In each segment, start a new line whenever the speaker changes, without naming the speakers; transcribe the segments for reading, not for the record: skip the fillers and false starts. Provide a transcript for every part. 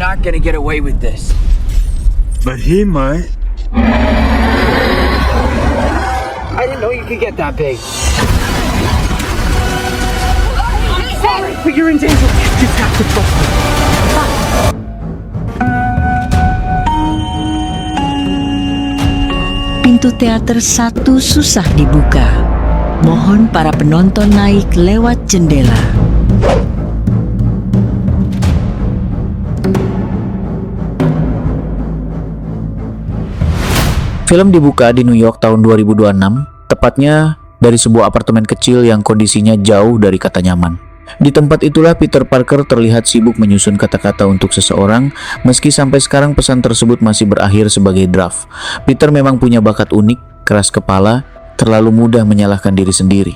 not gonna get away with this.
But he might.
I didn't know you could get that big. Sorry, but you're in danger. You have to go.
Pintu teater satu susah dibuka. Mohon para penonton naik lewat jendela.
Film dibuka di New York tahun 2026, tepatnya dari sebuah apartemen kecil yang kondisinya jauh dari kata nyaman. Di tempat itulah Peter Parker terlihat sibuk menyusun kata-kata untuk seseorang, meski sampai sekarang pesan tersebut masih berakhir sebagai draft. Peter memang punya bakat unik, keras kepala, terlalu mudah menyalahkan diri sendiri,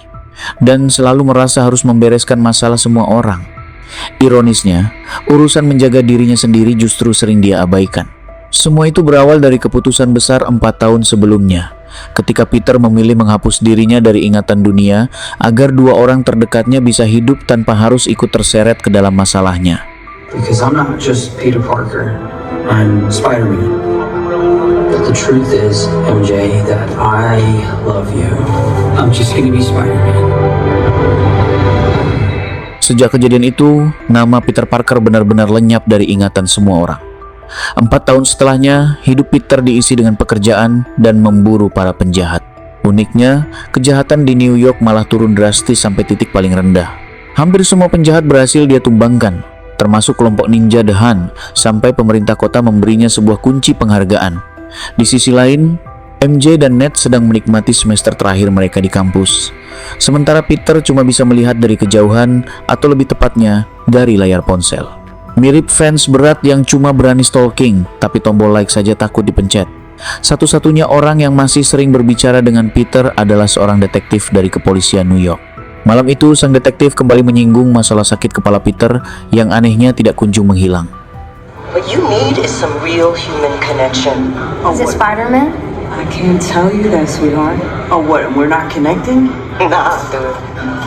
dan selalu merasa harus membereskan masalah semua orang. Ironisnya, urusan menjaga dirinya sendiri justru sering dia abaikan. Semua itu berawal dari keputusan besar 4 tahun sebelumnya, ketika Peter memilih menghapus dirinya dari ingatan dunia agar 2 orang terdekatnya bisa hidup tanpa harus ikut terseret ke dalam masalahnya.
Because I'm not just Peter Parker, I'm Spider-Man. But the truth is, MJ, that I love you. I'm just gonna be Spider-Man.
Sejak kejadian itu, nama Peter Parker benar-benar lenyap dari ingatan semua orang. 4 tahun setelahnya, hidup Peter diisi dengan pekerjaan dan memburu para penjahat. Uniknya, kejahatan di New York malah turun drastis sampai titik paling rendah. Hampir semua penjahat berhasil dia tumbangkan, termasuk kelompok ninja The Hunt, sampai pemerintah kota memberinya sebuah kunci penghargaan. Di sisi lain, MJ dan Ned sedang menikmati semester terakhir mereka di kampus. Sementara Peter cuma bisa melihat dari kejauhan, atau lebih tepatnya, dari layar ponsel. Mirip fans berat yang cuma berani stalking, tapi tombol like saja takut dipencet. Satu-satunya orang yang masih sering berbicara dengan Peter adalah seorang detektif dari kepolisian New York. Malam itu, sang detektif kembali menyinggung masalah sakit kepala Peter yang anehnya tidak kunjung menghilang.
What you need is some real human connection.
Is it Spider-Man?
I can't tell you that, sweetheart. Oh, what, we're not connecting? Nah, dude.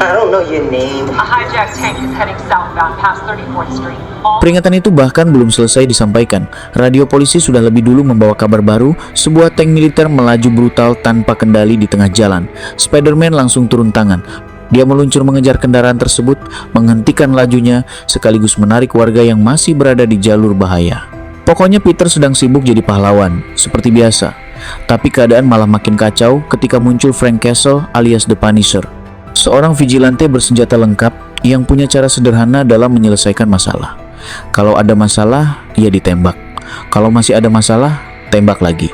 I don't know your name.
A hijacked tank is heading southbound past 34th Street.
Peringatan itu bahkan belum selesai disampaikan. Radio polisi sudah lebih dulu membawa kabar baru, sebuah tank militer melaju brutal tanpa kendali di tengah jalan. Spider-Man langsung turun tangan. Dia meluncur mengejar kendaraan tersebut, menghentikan lajunya, sekaligus menarik warga yang masih berada di jalur bahaya. Pokoknya Peter sedang sibuk jadi pahlawan, seperti biasa. Tapi keadaan malah makin kacau ketika muncul Frank Castle alias The Punisher, seorang vigilante bersenjata lengkap yang punya cara sederhana dalam menyelesaikan masalah. Kalau ada masalah, ia ditembak. Kalau masih ada masalah, tembak lagi.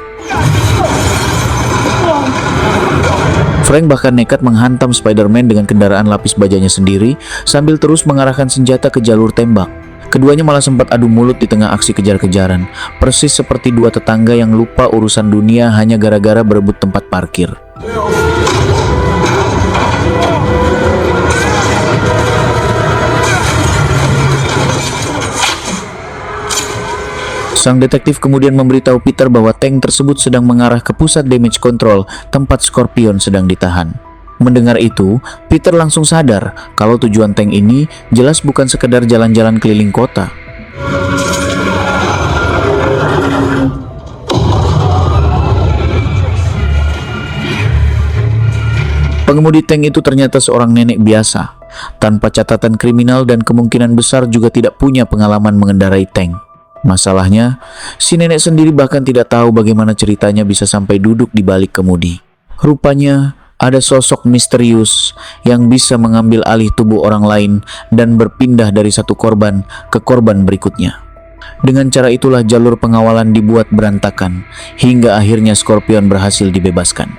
Frank bahkan nekat menghantam Spider-Man dengan kendaraan lapis bajanya sendiri sambil terus mengarahkan senjata ke jalur tembak. Keduanya malah sempat adu mulut di tengah aksi kejar-kejaran, persis seperti 2 tetangga yang lupa urusan dunia hanya gara-gara berebut tempat parkir. Sang detektif kemudian memberitahu Peter bahwa tank tersebut sedang mengarah ke pusat damage control, tempat Scorpion sedang ditahan. Mendengar itu, Peter langsung sadar kalau tujuan tank ini jelas bukan sekedar jalan-jalan keliling kota. Pengemudi tank itu ternyata seorang nenek biasa, tanpa catatan kriminal dan kemungkinan besar juga tidak punya pengalaman mengendarai tank. Masalahnya, si nenek sendiri bahkan tidak tahu bagaimana ceritanya bisa sampai duduk di balik kemudi. Rupanya, ada sosok misterius yang bisa mengambil alih tubuh orang lain dan berpindah dari satu korban ke korban berikutnya. Dengan cara itulah jalur pengawalan dibuat berantakan, hingga akhirnya Scorpion berhasil dibebaskan.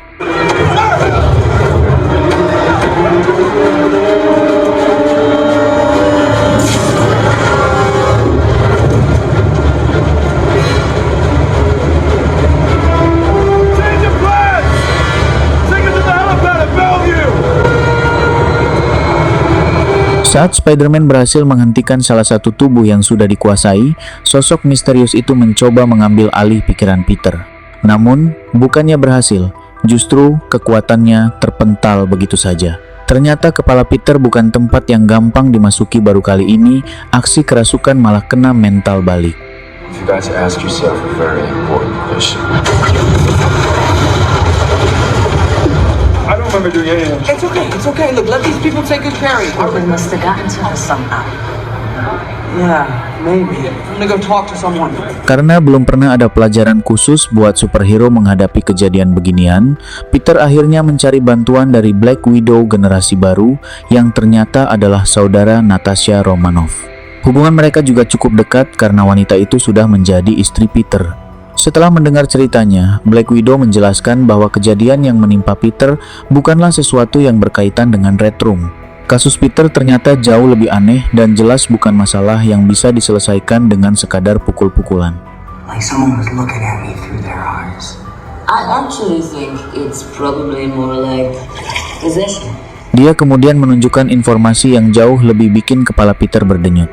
Saat Spider-Man berhasil menghentikan salah satu tubuh yang sudah dikuasai, sosok misterius itu mencoba mengambil alih pikiran Peter. Namun, bukannya berhasil, justru kekuatannya terpental begitu saja. Ternyata kepala Peter bukan tempat yang gampang dimasuki. Baru kali ini, aksi kerasukan malah kena mental balik.
You've got to ask yourself a very important question. I don't remember doing any of that.
It's okay. Look, let these people take good care of you.
Or we must have gotten to her somehow.
Yeah, maybe. I'm gonna go talk to someone.
Karena belum pernah ada pelajaran khusus buat superhero menghadapi kejadian beginian, Peter akhirnya mencari bantuan dari Black Widow generasi baru yang ternyata adalah saudara Natasha Romanoff. Hubungan mereka juga cukup dekat karena wanita itu sudah menjadi istri Peter. Setelah mendengar ceritanya, Black Widow menjelaskan bahwa kejadian yang menimpa Peter bukanlah sesuatu yang berkaitan dengan Red Room. Kasus Peter ternyata jauh lebih aneh dan jelas bukan masalah yang bisa diselesaikan dengan sekadar pukul-pukulan.
Like someone was looking at me through their eyes.
I actually think it's probably more like possession.
Dia kemudian menunjukkan informasi yang jauh lebih bikin kepala Peter berdenyut.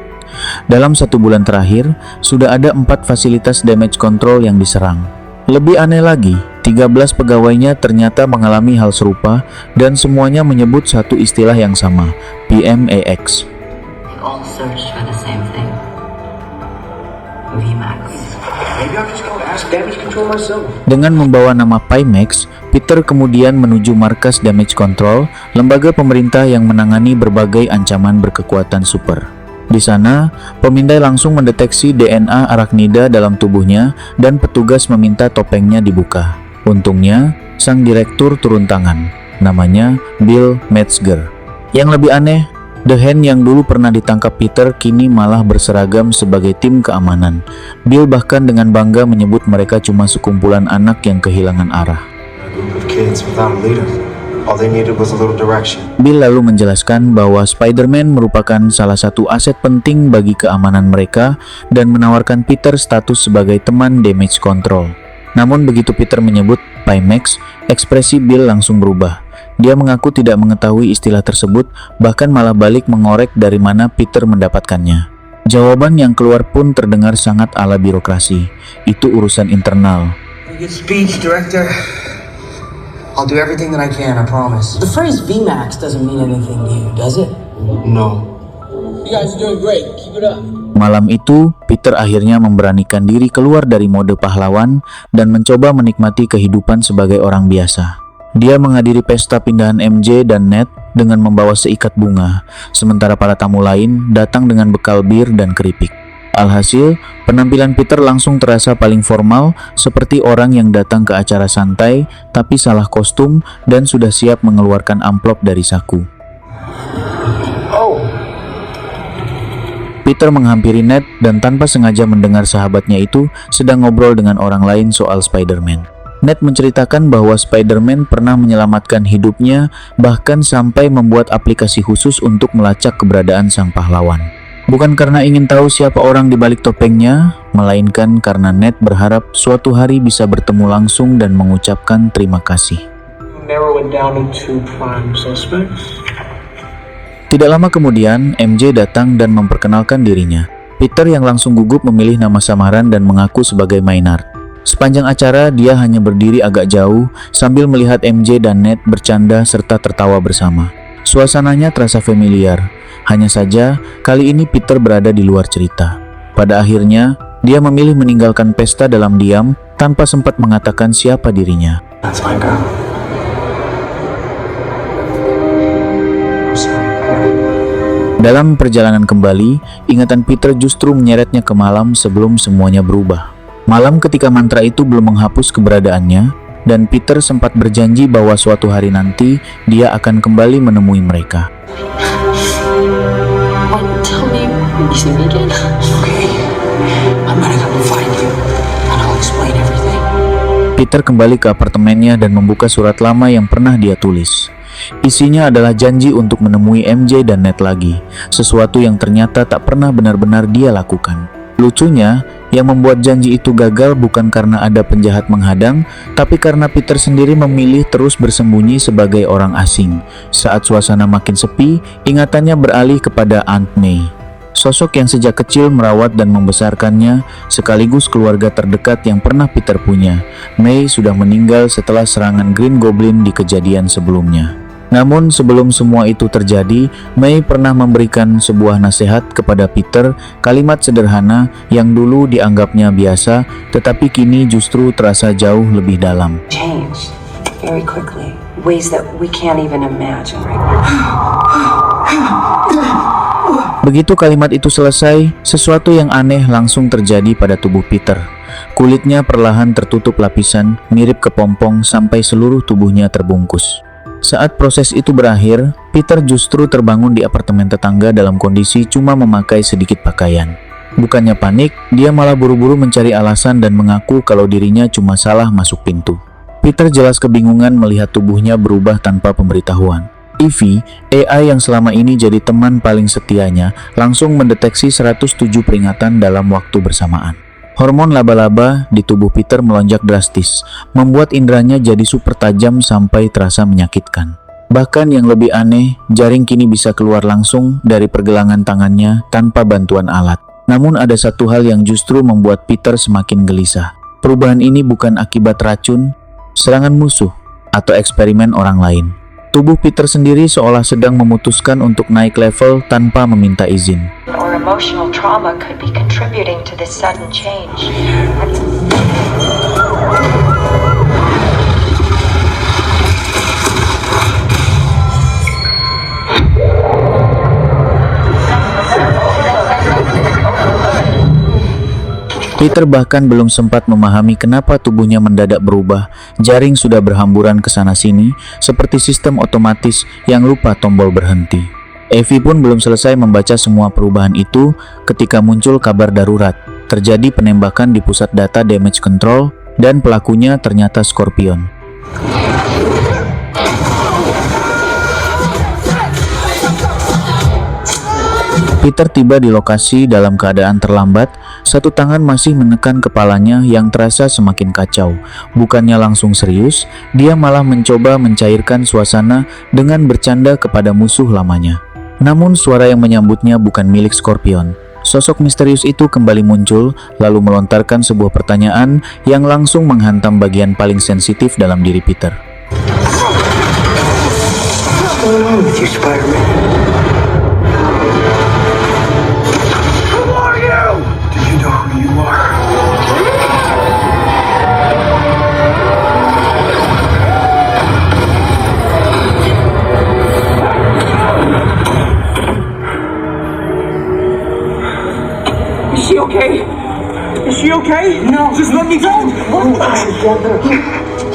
Dalam 1 bulan terakhir, sudah ada 4 fasilitas damage control yang diserang. Lebih aneh lagi, 13 pegawainya ternyata mengalami hal serupa dan semuanya menyebut satu istilah yang sama, PMAX.
They all search for the same thing. VMAX.
Maybe I'll just go ask damage control myself.
Dengan membawa nama Pimax, Peter kemudian menuju markas damage control, lembaga pemerintah yang menangani berbagai ancaman berkekuatan super. Di sana, pemindai langsung mendeteksi DNA arachnida dalam tubuhnya dan petugas meminta topengnya dibuka. Untungnya, sang direktur turun tangan. Namanya Bill Metzger. Yang lebih aneh, The Hand yang dulu pernah ditangkap Peter kini malah berseragam sebagai tim keamanan. Bill bahkan dengan bangga menyebut mereka cuma sekumpulan anak yang kehilangan arah.
A group of kids without a leader. All they needed was a little direction.
Bill lalu menjelaskan bahwa Spider-Man merupakan salah satu aset penting bagi keamanan mereka dan menawarkan Peter status sebagai teman damage control. Namun begitu Peter menyebut Pimax, ekspresi Bill langsung berubah. Dia mengaku tidak mengetahui istilah tersebut, bahkan malah balik mengorek dari mana Peter mendapatkannya. Jawaban yang keluar pun terdengar sangat ala birokrasi. Itu urusan internal.
Good speech, director. I'll do everything that I can, I promise.
The phrase VMAX doesn't mean anything to you, does it?
No.
You guys are doing great. Keep it up.
Malam itu, Peter akhirnya memberanikan diri keluar dari mode pahlawan dan mencoba menikmati kehidupan sebagai orang biasa. Dia menghadiri pesta pindahan MJ dan Ned dengan membawa seikat bunga, sementara para tamu lain datang dengan bekal bir dan keripik. Alhasil, penampilan Peter langsung terasa paling formal, seperti orang yang datang ke acara santai tapi salah kostum dan sudah siap mengeluarkan amplop dari saku. Peter menghampiri Ned dan tanpa sengaja mendengar sahabatnya itu sedang ngobrol dengan orang lain soal Spider-Man. Ned menceritakan bahwa Spider-Man pernah menyelamatkan hidupnya, bahkan sampai membuat aplikasi khusus untuk melacak keberadaan sang pahlawan. Bukan karena ingin tahu siapa orang di balik topengnya, melainkan karena Ned berharap suatu hari bisa bertemu langsung dan mengucapkan terima kasih.
Narrow it down to 2 prime suspects.
Tidak lama kemudian, MJ datang dan memperkenalkan dirinya. Peter yang langsung gugup memilih nama samaran dan mengaku sebagai Maynard. Sepanjang acara, dia hanya berdiri agak jauh sambil melihat MJ dan Ned bercanda serta tertawa bersama. Suasananya terasa familiar. Hanya saja, kali ini Peter berada di luar cerita. Pada akhirnya, dia memilih meninggalkan pesta dalam diam tanpa sempat mengatakan siapa dirinya.
That's my girl. I'm sorry.
Dalam perjalanan kembali, ingatan Peter justru menyeretnya ke malam sebelum semuanya berubah. Malam ketika mantra itu belum menghapus keberadaannya, dan Peter sempat berjanji bahwa suatu hari nanti dia akan kembali menemui mereka.
Tell me when you see me again.
Okay. I'm gonna come to find you, and I'll explain everything.
Peter kembali ke apartemennya dan membuka surat lama yang pernah dia tulis. Isinya adalah janji untuk menemui MJ dan Ned lagi, sesuatu yang ternyata tak pernah benar-benar dia lakukan. Lucunya, yang membuat janji itu gagal bukan karena ada penjahat menghadang, tapi karena Peter sendiri memilih terus bersembunyi sebagai orang asing. Saat suasana makin sepi, ingatannya beralih kepada Aunt May. Sosok yang sejak kecil merawat dan membesarkannya, sekaligus keluarga terdekat yang pernah Peter punya. May sudah meninggal setelah serangan Green Goblin di kejadian sebelumnya. Namun sebelum semua itu terjadi, May pernah memberikan sebuah nasihat kepada Peter, kalimat sederhana yang dulu dianggapnya biasa, tetapi kini justru terasa jauh lebih dalam.
Change very quickly. Ways that we can't even imagine right now.
Begitu kalimat itu selesai, sesuatu yang aneh langsung terjadi pada tubuh Peter. Kulitnya perlahan tertutup lapisan, mirip kepompong sampai seluruh tubuhnya terbungkus. Saat proses itu berakhir, Peter justru terbangun di apartemen tetangga dalam kondisi cuma memakai sedikit pakaian. Bukannya panik, dia malah buru-buru mencari alasan dan mengaku kalau dirinya cuma salah masuk pintu. Peter jelas kebingungan melihat tubuhnya berubah tanpa pemberitahuan. Evie, AI yang selama ini jadi teman paling setianya, langsung mendeteksi 107 peringatan dalam waktu bersamaan. Hormon laba-laba di tubuh Peter melonjak drastis, membuat inderanya jadi super tajam sampai terasa menyakitkan. Bahkan yang lebih aneh, jaring kini bisa keluar langsung dari pergelangan tangannya tanpa bantuan alat. Namun ada satu hal yang justru membuat Peter semakin gelisah. Perubahan ini bukan akibat racun, serangan musuh, atau eksperimen orang lain. Tubuh Peter sendiri seolah sedang memutuskan untuk naik level tanpa meminta izin.
Or emotional trauma could be contributing to this sudden change.
Peter bahkan belum sempat memahami kenapa tubuhnya mendadak berubah. Jaring sudah berhamburan ke sana-sini, seperti sistem otomatis yang lupa tombol berhenti. Evie pun belum selesai membaca semua perubahan itu ketika muncul kabar darurat. Terjadi penembakan di pusat data damage control dan pelakunya ternyata Scorpion. Peter tiba di lokasi dalam keadaan terlambat, satu tangan masih menekan kepalanya yang terasa semakin kacau. Bukannya langsung serius, dia malah mencoba mencairkan suasana dengan bercanda kepada musuh lamanya. Namun suara yang menyambutnya bukan milik Scorpion. Sosok misterius itu kembali muncul, lalu melontarkan sebuah pertanyaan yang langsung menghantam bagian paling sensitif dalam diri Peter.
What's going on with you, Spider-Man?
Is she okay? Is she okay? No. Just let me go.
Together.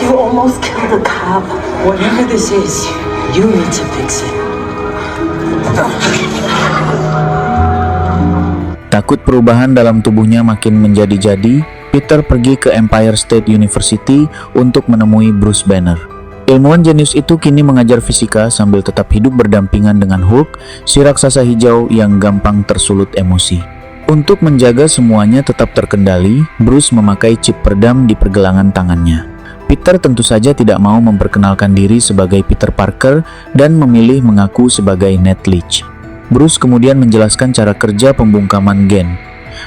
You almost killed a cop. Whatever this is, you need to fix it.
Takut perubahan dalam tubuhnya makin menjadi-jadi, Peter pergi ke Empire State University untuk menemui Bruce Banner. Ilmuwan jenius itu kini mengajar fisika sambil tetap hidup berdampingan dengan Hulk, si raksasa hijau yang gampang tersulut emosi. Untuk menjaga semuanya tetap terkendali, Bruce memakai chip peredam di pergelangan tangannya. Peter tentu saja tidak mau memperkenalkan diri sebagai Peter Parker dan memilih mengaku sebagai Ned Leach. Bruce kemudian menjelaskan cara kerja pembungkaman gen.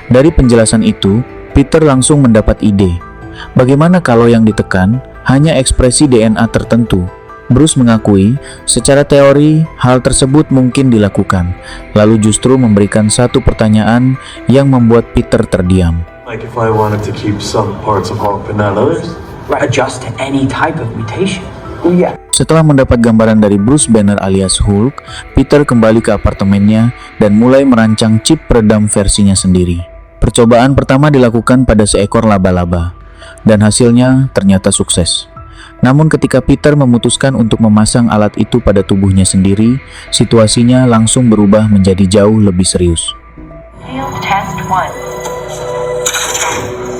Dari penjelasan itu, Peter langsung mendapat ide. Bagaimana kalau yang ditekan hanya ekspresi DNA tertentu? Bruce mengakui, secara teori hal tersebut mungkin dilakukan, lalu justru memberikan satu pertanyaan yang membuat Peter terdiam.
Like if I wanted to keep some parts of Hulk but not others?
Adjust to any type of mutation.
Setelah mendapat gambaran dari Bruce Banner alias Hulk, Peter kembali ke apartemennya dan mulai merancang chip peredam versinya sendiri. Percobaan pertama dilakukan pada seekor laba-laba, dan hasilnya ternyata sukses. Namun ketika Peter memutuskan untuk memasang alat itu pada tubuhnya sendiri, situasinya langsung berubah menjadi jauh lebih serius.
Field test 1.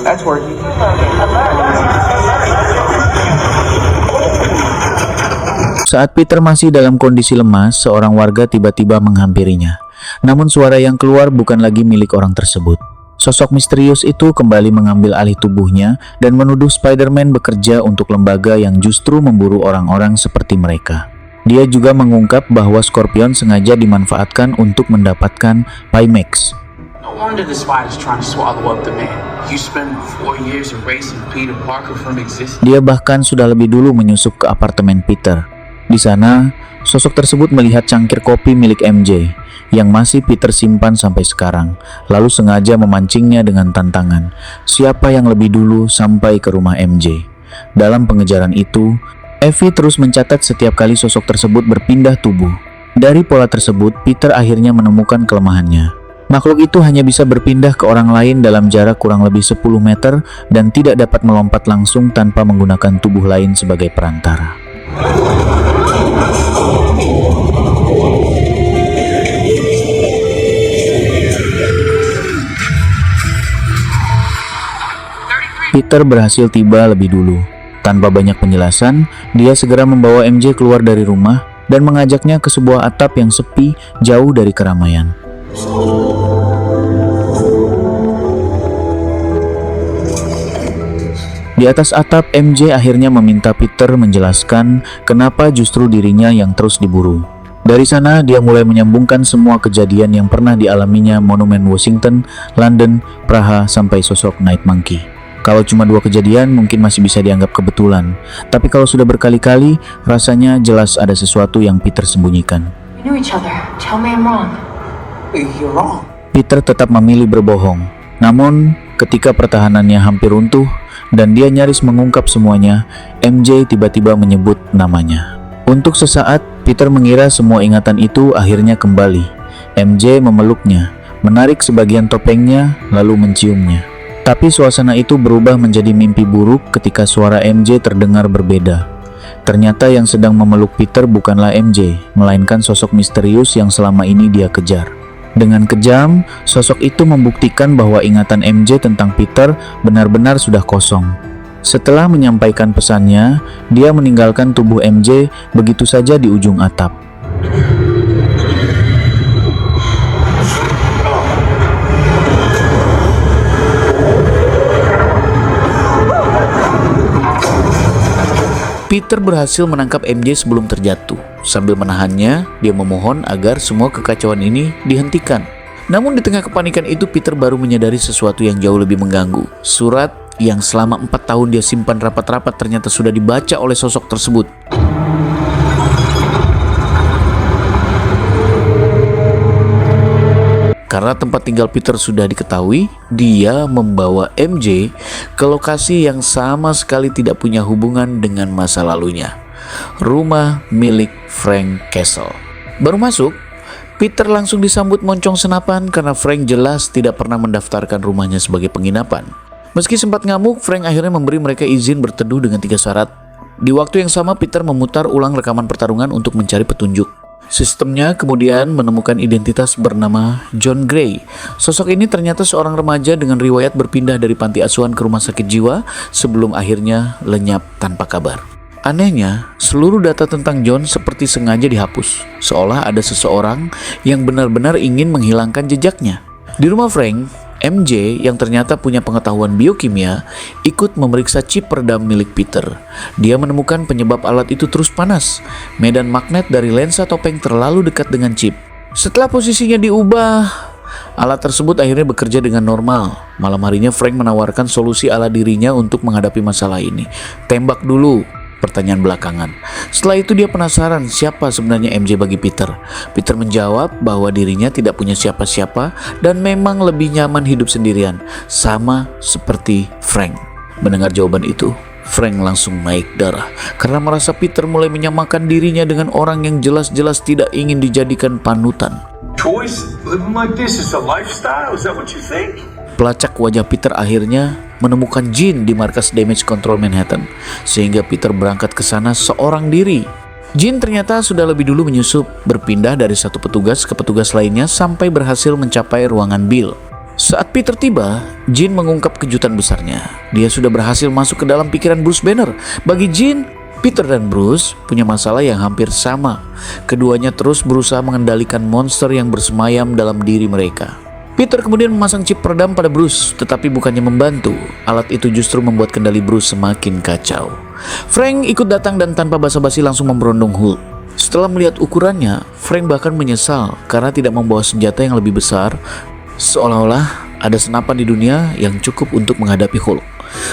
That's working.
Saat Peter masih dalam kondisi lemas, seorang warga tiba-tiba menghampirinya. Namun suara yang keluar bukan lagi milik orang tersebut. Sosok misterius itu kembali mengambil alih tubuhnya dan menuduh Spider-Man bekerja untuk lembaga yang justru memburu orang-orang seperti mereka. Dia juga mengungkap bahwa Scorpion sengaja dimanfaatkan untuk mendapatkan Pimax.
No wonder the spider's trying to swallow up the man. You spend 4 years erasing Peter Parker from existence.
Dia bahkan sudah lebih dulu menyusup ke apartemen Peter. Di sana, Sosok tersebut melihat cangkir kopi milik MJ yang masih Peter simpan sampai sekarang, lalu sengaja memancingnya dengan tantangan, siapa yang lebih dulu sampai ke rumah MJ. Dalam pengejaran itu, Evie terus mencatat setiap kali sosok tersebut berpindah tubuh. Dari pola tersebut, Peter akhirnya menemukan kelemahannya. Makhluk itu hanya bisa berpindah ke orang lain dalam jarak kurang lebih 10 meter dan tidak dapat melompat langsung tanpa menggunakan tubuh lain sebagai perantara. Peter berhasil tiba lebih dulu. Tanpa banyak penjelasan, dia segera membawa MJ keluar dari rumah dan mengajaknya ke sebuah atap yang sepi jauh dari keramaian. Di atas atap, MJ akhirnya meminta Peter menjelaskan kenapa justru dirinya yang terus diburu. Dari sana, dia mulai menyambungkan semua kejadian yang pernah dialaminya Monumen Washington, London, Praha, sampai sosok Night Monkey. Kalau cuma 2 kejadian mungkin masih bisa dianggap kebetulan, tapi kalau sudah berkali-kali, rasanya jelas ada sesuatu yang Peter sembunyikan.
We knew each other. Tell me I'm wrong.
You're wrong.
Peter tetap memilih berbohong. Namun, ketika pertahanannya hampir runtuh dan dia nyaris mengungkap semuanya, MJ tiba-tiba menyebut namanya. Untuk sesaat, Peter mengira semua ingatan itu akhirnya kembali. MJ memeluknya, menarik sebagian topengnya, lalu menciumnya. Tapi suasana itu berubah menjadi mimpi buruk ketika suara MJ terdengar berbeda. Ternyata yang sedang memeluk Peter bukanlah MJ, melainkan sosok misterius yang selama ini dia kejar. Dengan kejam, sosok itu membuktikan bahwa ingatan MJ tentang Peter benar-benar sudah kosong. Setelah menyampaikan pesannya, dia meninggalkan tubuh MJ begitu saja di ujung atap. Peter berhasil menangkap MJ sebelum terjatuh. Sambil menahannya, dia memohon agar semua kekacauan ini dihentikan. Namun di tengah kepanikan itu, Peter baru menyadari sesuatu yang jauh lebih mengganggu. Surat yang selama 4 tahun dia simpan rapat-rapat ternyata sudah dibaca oleh sosok tersebut. Karena tempat tinggal Peter sudah diketahui, dia membawa MJ ke lokasi yang sama sekali tidak punya hubungan dengan masa lalunya. Rumah milik Frank Castle. Baru masuk, Peter langsung disambut moncong senapan karena Frank jelas tidak pernah mendaftarkan rumahnya sebagai penginapan. Meski sempat ngamuk, Frank akhirnya memberi mereka izin berteduh dengan 3 syarat. Di waktu yang sama, Peter memutar ulang rekaman pertarungan untuk mencari petunjuk. Sistemnya kemudian menemukan identitas bernama John Gray. Sosok ini ternyata seorang remaja dengan riwayat berpindah dari panti asuhan ke rumah sakit jiwa sebelum akhirnya lenyap tanpa kabar. Anehnya, seluruh data tentang John seperti sengaja dihapus, seolah ada seseorang yang benar-benar ingin menghilangkan jejaknya. Di rumah Frank, MJ yang ternyata punya pengetahuan biokimia ikut memeriksa chip peredam milik Peter. Dia menemukan penyebab alat itu terus panas. Medan magnet dari lensa topeng terlalu dekat dengan chip. Setelah posisinya diubah, alat tersebut akhirnya bekerja dengan normal. Malam harinya Frank menawarkan solusi ala dirinya untuk menghadapi masalah ini. Tembak dulu. Pertanyaan belakangan. Setelah itu dia penasaran siapa sebenarnya MJ bagi Peter. Peter menjawab bahwa dirinya tidak punya siapa-siapa dan memang lebih nyaman hidup sendirian, sama seperti Frank. Mendengar jawaban itu, Frank langsung naik darah karena merasa Peter mulai menyamakan dirinya dengan orang yang jelas-jelas tidak ingin dijadikan panutan.
Choice? Living like this is a lifestyle? Is that what you think?
Pelacak wajah Peter akhirnya menemukan Jean di markas Damage Control Manhattan, sehingga Peter berangkat ke sana seorang diri. Jean ternyata sudah lebih dulu menyusup, berpindah dari satu petugas ke petugas lainnya sampai berhasil mencapai ruangan Bill. Saat Peter tiba, Jean mengungkap kejutan besarnya. Dia sudah berhasil masuk ke dalam pikiran Bruce Banner. Bagi Jean, Peter dan Bruce punya masalah yang hampir sama. Keduanya terus berusaha mengendalikan monster yang bersemayam dalam diri mereka. Peter kemudian memasang chip peredam pada Bruce, tetapi bukannya membantu. Alat itu justru membuat kendali Bruce semakin kacau. Frank ikut datang dan tanpa basa-basi langsung memberondong Hulk. Setelah melihat ukurannya, Frank bahkan menyesal karena tidak membawa senjata yang lebih besar, seolah-olah ada senapan di dunia yang cukup untuk menghadapi Hulk.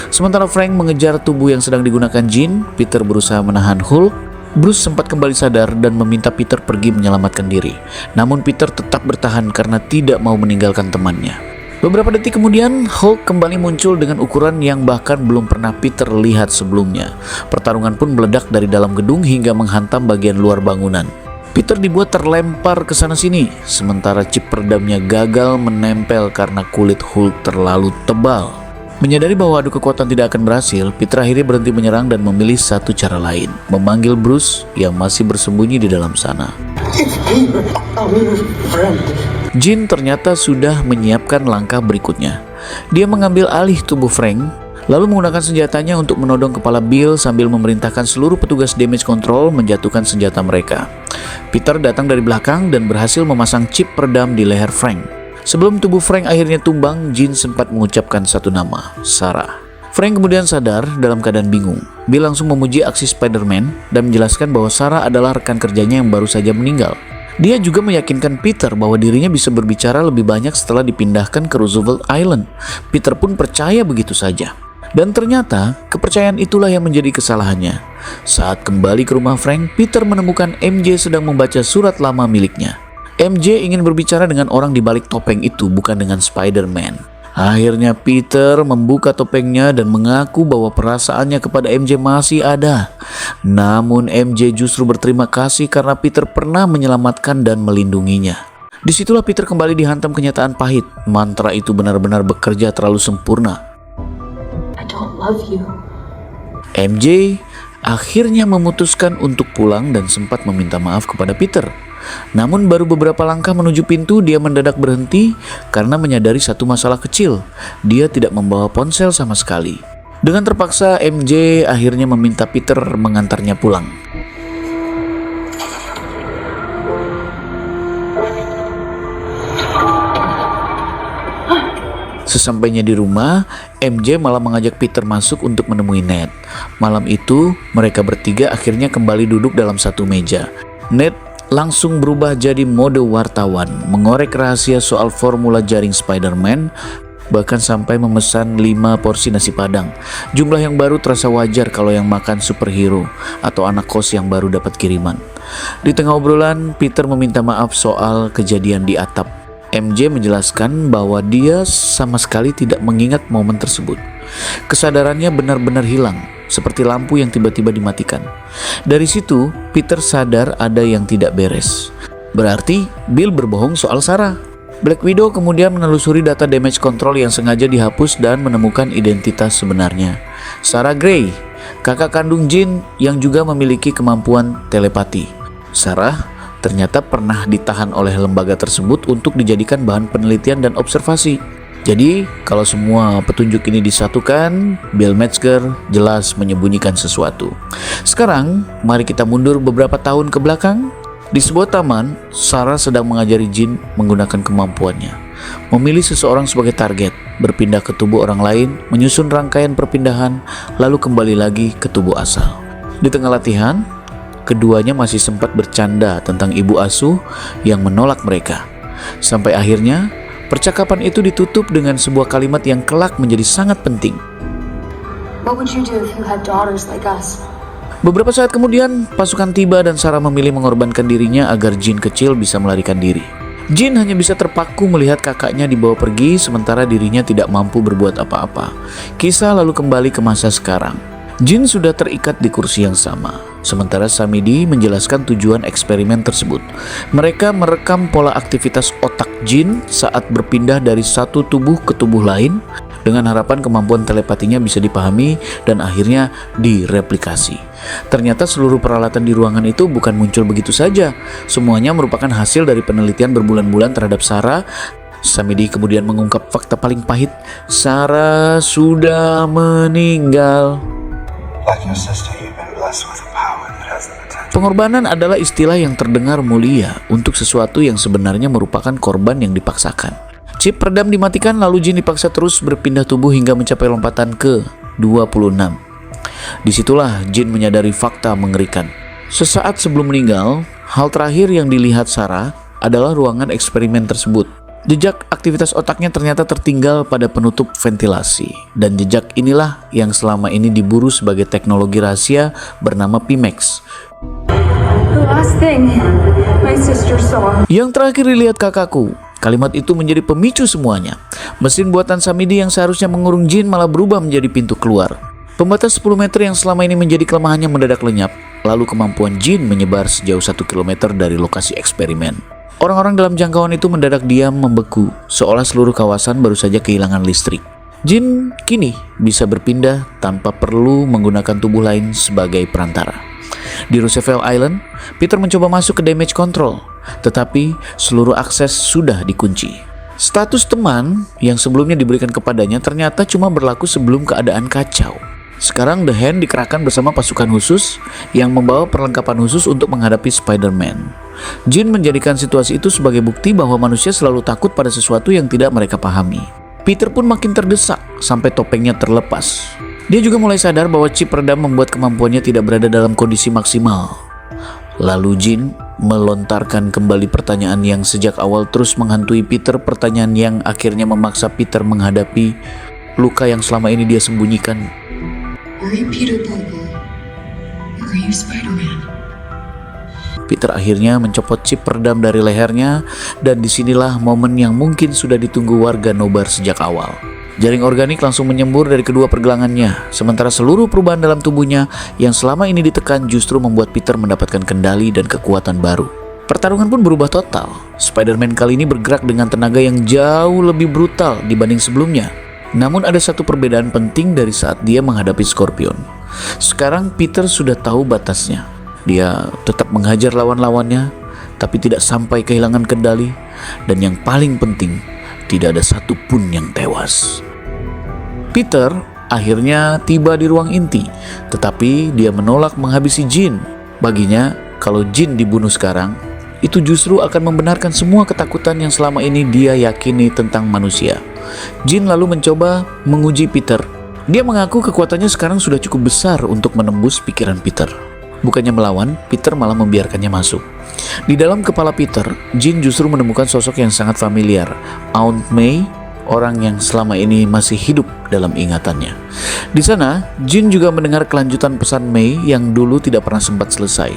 Sementara Frank mengejar tubuh yang sedang digunakan Jean, Peter berusaha menahan Hulk. Bruce sempat kembali sadar dan meminta Peter pergi menyelamatkan diri. Namun Peter tetap bertahan karena tidak mau meninggalkan temannya. Beberapa detik kemudian, Hulk kembali muncul dengan ukuran yang bahkan belum pernah Peter lihat sebelumnya. Pertarungan pun meledak dari dalam gedung hingga menghantam bagian luar bangunan. Peter dibuat terlempar ke sana-sini, sementara chip peredamnya gagal menempel karena kulit Hulk terlalu tebal. Menyadari bahwa adu kekuatan tidak akan berhasil, Peter akhirnya berhenti menyerang dan memilih satu cara lain, memanggil Bruce yang masih bersembunyi di dalam sana. Jean ternyata sudah menyiapkan langkah berikutnya. Dia mengambil alih tubuh Frank, lalu menggunakan senjatanya untuk menodong kepala Bill sambil memerintahkan seluruh petugas damage control menjatuhkan senjata mereka. Peter datang dari belakang dan berhasil memasang chip peredam di leher Frank. Sebelum tubuh Frank akhirnya tumbang, Jean sempat mengucapkan satu nama, Sarah. Frank kemudian sadar dalam keadaan bingung. Bill langsung memuji aksi Spider-Man dan menjelaskan bahwa Sarah adalah rekan kerjanya yang baru saja meninggal. Dia juga meyakinkan Peter bahwa dirinya bisa berbicara lebih banyak setelah dipindahkan ke Roosevelt Island. Peter pun percaya begitu saja. Dan ternyata, kepercayaan itulah yang menjadi kesalahannya. Saat kembali ke rumah Frank, Peter menemukan MJ sedang membaca surat lama miliknya. MJ ingin berbicara dengan orang di balik topeng itu, bukan dengan Spider-Man. Akhirnya Peter membuka topengnya dan mengaku bahwa perasaannya kepada MJ masih ada. Namun MJ justru berterima kasih karena Peter pernah menyelamatkan dan melindunginya. Disitulah Peter kembali dihantam kenyataan pahit. Mantra itu benar-benar bekerja terlalu sempurna.
I don't love you.
MJ akhirnya memutuskan untuk pulang dan sempat meminta maaf kepada Peter. Namun baru beberapa langkah menuju pintu, dia mendadak berhenti karena menyadari satu masalah kecil. Dia tidak membawa ponsel sama sekali. Dengan terpaksa, MJ akhirnya meminta Peter mengantarnya pulang. Sesampainya di rumah, MJ malah mengajak Peter masuk untuk menemui Ned. Malam itu, mereka bertiga akhirnya kembali duduk dalam satu meja. Ned langsung berubah jadi mode wartawan, mengorek rahasia soal formula jaring Spider-Man, bahkan sampai memesan 5 porsi nasi padang. Jumlah yang baru terasa wajar kalau yang makan superhero atau anak kos yang baru dapat kiriman. Di tengah obrolan, Peter meminta maaf soal kejadian di atap. MJ menjelaskan bahwa dia sama sekali tidak mengingat momen tersebut. Kesadarannya benar-benar hilang, seperti lampu yang tiba-tiba dimatikan. Dari situ, Peter sadar ada yang tidak beres. Berarti Bill berbohong soal Sarah. Black Widow kemudian menelusuri data damage control yang sengaja dihapus dan menemukan identitas sebenarnya. Sarah Gray, kakak kandung Jean yang juga memiliki kemampuan telepati. Sarah ternyata pernah ditahan oleh lembaga tersebut untuk dijadikan bahan penelitian dan observasi. Jadi, kalau semua petunjuk ini disatukan, Bill Metzger jelas menyembunyikan sesuatu. Sekarang, mari kita mundur beberapa tahun ke belakang. Di sebuah taman, Sarah sedang mengajari Jean menggunakan kemampuannya. Memilih seseorang sebagai target, berpindah ke tubuh orang lain, menyusun rangkaian perpindahan, lalu kembali lagi ke tubuh asal. Di tengah latihan, keduanya masih sempat bercanda tentang ibu asuh yang menolak mereka. Sampai akhirnya, percakapan itu ditutup dengan sebuah kalimat yang kelak menjadi sangat penting.
What would you do if you had daughters like us?
Beberapa saat kemudian, pasukan tiba dan Sarah memilih mengorbankan dirinya agar Jean kecil bisa melarikan diri. Jean hanya bisa terpaku melihat kakaknya dibawa pergi sementara dirinya tidak mampu berbuat apa-apa. Kisah lalu kembali ke masa sekarang. Jean sudah terikat di kursi yang sama, sementara Samidi menjelaskan tujuan eksperimen tersebut. Mereka merekam pola aktivitas otak Jean saat berpindah dari satu tubuh ke tubuh lain, dengan harapan kemampuan telepatinya bisa dipahami dan akhirnya direplikasi. Ternyata seluruh peralatan di ruangan itu bukan muncul begitu saja. Semuanya merupakan hasil dari penelitian berbulan-bulan terhadap Sarah. Samidi kemudian mengungkap fakta paling pahit, Sarah sudah meninggal. Pengorbanan adalah istilah yang terdengar mulia untuk sesuatu yang sebenarnya merupakan korban yang dipaksakan. Chip peredam dimatikan lalu Jean dipaksa terus berpindah tubuh hingga mencapai lompatan ke 26. Disitulah Jean menyadari fakta mengerikan. Sesaat sebelum meninggal, hal terakhir yang dilihat Sarah adalah ruangan eksperimen tersebut. Jejak aktivitas otaknya ternyata tertinggal pada penutup ventilasi, dan jejak inilah yang selama ini diburu sebagai teknologi rahasia bernama Pimax.
The last thing my sister saw.
Yang terakhir dilihat kakakku. Kalimat itu menjadi pemicu semuanya. Mesin buatan Samidi yang seharusnya mengurung Jin malah berubah menjadi pintu keluar. Pembatas 10 meter yang selama ini menjadi kelemahannya mendadak lenyap. Lalu kemampuan Jin menyebar sejauh 1 kilometer dari lokasi eksperimen. Orang-orang dalam jangkauan itu mendadak diam membeku, seolah seluruh kawasan baru saja kehilangan listrik. Jin kini bisa berpindah tanpa perlu menggunakan tubuh lain sebagai perantara. Di Roosevelt Island, Peter mencoba masuk ke damage control, tetapi seluruh akses sudah dikunci. Status teman yang sebelumnya diberikan kepadanya ternyata cuma berlaku sebelum keadaan kacau. Sekarang The Hand dikerahkan bersama pasukan khusus yang membawa perlengkapan khusus untuk menghadapi Spider-Man. Jin menjadikan situasi itu sebagai bukti bahwa manusia selalu takut pada sesuatu yang tidak mereka pahami. Peter pun makin terdesak sampai topengnya terlepas. Dia juga mulai sadar bahwa chip redam membuat kemampuannya tidak berada dalam kondisi maksimal. Lalu Jin melontarkan kembali pertanyaan yang sejak awal terus menghantui Peter, pertanyaan yang akhirnya memaksa Peter menghadapi luka yang selama ini dia sembunyikan.
Are you Peter Parker? Or are you Spider-Man?
Peter akhirnya mencopot chip peredam dari lehernya, dan disinilah momen yang mungkin sudah ditunggu warga Nobar sejak awal. Jaring organik langsung menyembur dari kedua pergelangannya, sementara seluruh perubahan dalam tubuhnya yang selama ini ditekan justru membuat Peter mendapatkan kendali dan kekuatan baru. Pertarungan pun berubah total. Spider-Man kali ini bergerak dengan tenaga yang jauh lebih brutal dibanding sebelumnya. Namun ada satu perbedaan penting dari saat dia menghadapi Scorpion. Sekarang Peter sudah tahu batasnya. Dia tetap menghajar lawan-lawannya, tapi tidak sampai kehilangan kendali. Dan yang paling penting, tidak ada satupun yang tewas. Peter akhirnya tiba di ruang inti, tetapi dia menolak menghabisi Jin. Baginya, kalau Jin dibunuh sekarang, itu justru akan membenarkan semua ketakutan yang selama ini dia yakini tentang manusia. Jin lalu mencoba menguji Peter. Dia mengaku kekuatannya sekarang sudah cukup besar untuk menembus pikiran Peter. Bukannya melawan, Peter malah membiarkannya masuk. Di dalam kepala Peter, Jin justru menemukan sosok yang sangat familiar, Aunt May, orang yang selama ini masih hidup dalam ingatannya. Di sana, Jin juga mendengar kelanjutan pesan May yang dulu tidak pernah sempat selesai.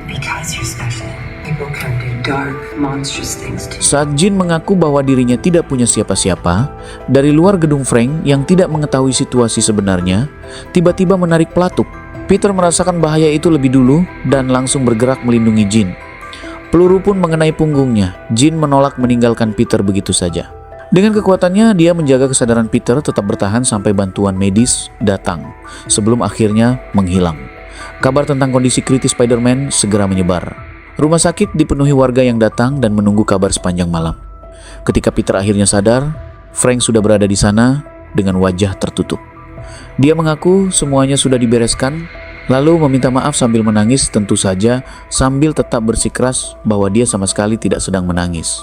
Because you're special, people can do dark, monstrous things to you.
Saat Jin mengaku bahwa dirinya tidak punya siapa-siapa, dari luar gedung Frank yang tidak mengetahui situasi sebenarnya, tiba-tiba menarik pelatuk. Peter merasakan bahaya itu lebih dulu dan langsung bergerak melindungi Jin. Peluru pun mengenai punggungnya. Jin menolak meninggalkan Peter begitu saja. Dengan kekuatannya, dia menjaga kesadaran Peter tetap bertahan sampai bantuan medis datang, sebelum akhirnya menghilang. Kabar tentang kondisi kritis Spider-Man segera menyebar. Rumah sakit dipenuhi warga yang datang dan menunggu kabar sepanjang malam. Ketika Peter akhirnya sadar, Frank sudah berada di sana dengan wajah tertutup. Dia mengaku semuanya sudah dibereskan, lalu meminta maaf sambil menangis, tentu saja sambil tetap bersikeras bahwa dia sama sekali tidak sedang menangis.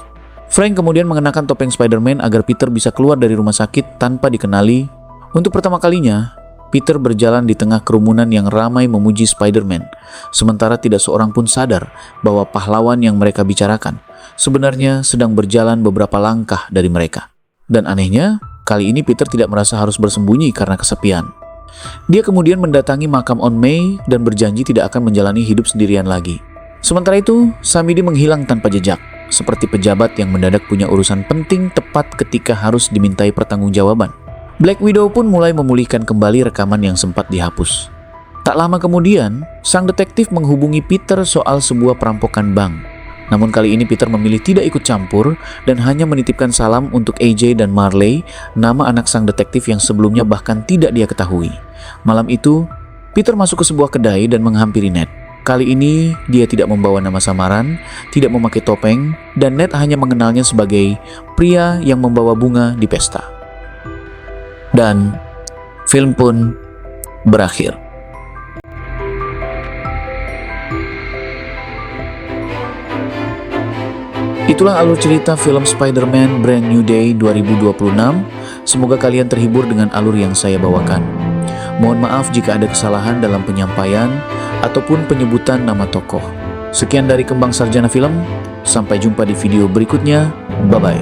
Frank kemudian mengenakan topeng Spider-Man agar Peter bisa keluar dari rumah sakit tanpa dikenali. Untuk pertama kalinya, Peter berjalan di tengah kerumunan yang ramai memuji Spider-Man, sementara tidak seorang pun sadar bahwa pahlawan yang mereka bicarakan sebenarnya sedang berjalan beberapa langkah dari mereka. Dan anehnya, kali ini Peter tidak merasa harus bersembunyi karena kesepian. Dia kemudian mendatangi makam Aunt May dan berjanji tidak akan menjalani hidup sendirian lagi. Sementara itu, Samidi menghilang tanpa jejak, seperti pejabat yang mendadak punya urusan penting tepat ketika harus dimintai pertanggungjawaban. Black Widow pun mulai memulihkan kembali rekaman yang sempat dihapus. Tak lama kemudian, sang detektif menghubungi Peter soal sebuah perampokan bank. Namun kali ini Peter memilih tidak ikut campur dan hanya menitipkan salam untuk AJ dan Marley, nama anak sang detektif yang sebelumnya bahkan tidak dia ketahui. Malam itu, Peter masuk ke sebuah kedai dan menghampiri Ned. Kali ini dia tidak membawa nama samaran, tidak memakai topeng, dan Ned hanya mengenalnya sebagai pria yang membawa bunga di pesta. Dan film pun berakhir. Itulah alur cerita film Spider-Man Brand New Day 2026. Semoga kalian terhibur dengan alur yang saya bawakan. Mohon maaf jika ada kesalahan dalam penyampaian ataupun penyebutan nama tokoh. Sekian dari Kembang Sarjana Film. Sampai jumpa di video berikutnya. Bye-bye.